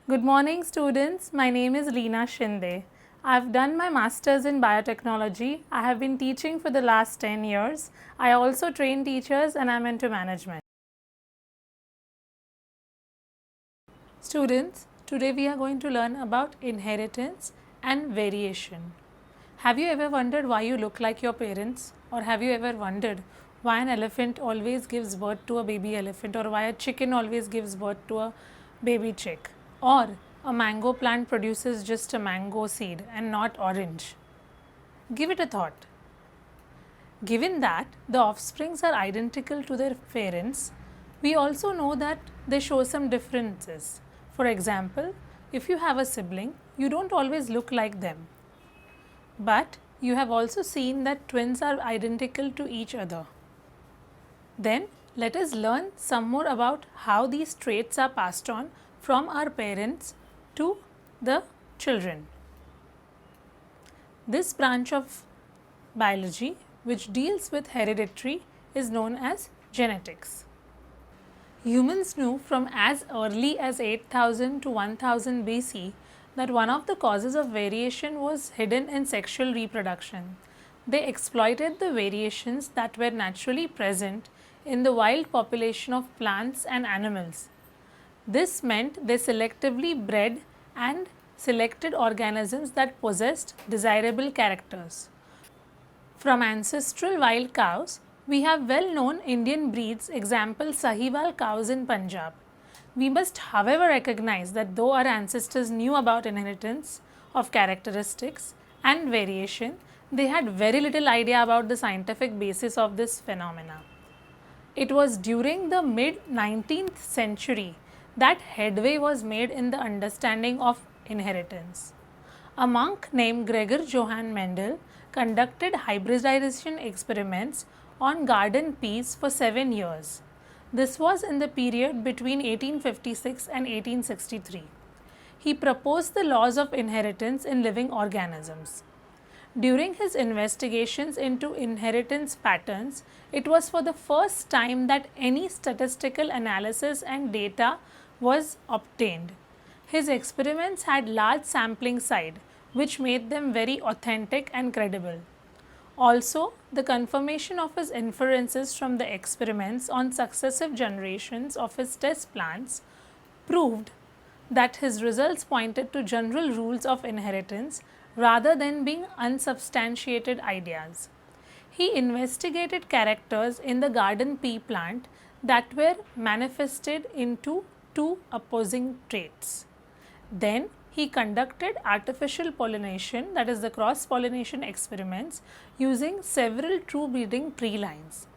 Good morning students, my name is Leena Shinde. I have done my masters in biotechnology. I have been teaching for the last 10 years. I also train teachers and I am into management. Students, today we are going to learn about inheritance and variation. Have you ever wondered why you look like your parents? Or have you ever wondered why an elephant always gives birth to a baby elephant, or why a chicken always gives birth to a baby chick? Or a mango plant produces just a mango seed and not orange? Give it a thought. Given that the offsprings are identical to their parents, we also know that they show some differences. For example, if you have a sibling, you don't always look like them. But you have also seen that twins are identical to each other. Then let us learn some more about how these traits are passed on from our parents to the children. This branch of biology, which deals with hereditary, is known as genetics. Humans knew from as early as 8000 to 1000 BC that one of the causes of variation was hidden in sexual reproduction. They exploited the variations that were naturally present in the wild population of plants and animals. This meant they selectively bred and selected organisms that possessed desirable characters. From ancestral wild cows, we have well-known Indian breeds, example Sahiwal cows in Punjab. We must, however, recognize that though our ancestors knew about inheritance of characteristics and variation, they had very little idea about the scientific basis of this phenomena. It was during the mid-19th century that headway was made in the understanding of inheritance. A monk named Gregor Johann Mendel conducted hybridization experiments on garden peas for 7 years. This was in the period between 1856 and 1863. He proposed the laws of inheritance in living organisms. During his investigations into inheritance patterns, it was for the first time that any statistical analysis and data was obtained. His experiments had large sampling size, which made them very authentic and credible. Also, the confirmation of his inferences from the experiments on successive generations of his test plants proved that his results pointed to general rules of inheritance rather than being unsubstantiated ideas. He investigated characters in the garden pea plant that were manifested into two opposing traits. Then he conducted artificial pollination, that is the cross pollination experiments, using several true breeding tree lines.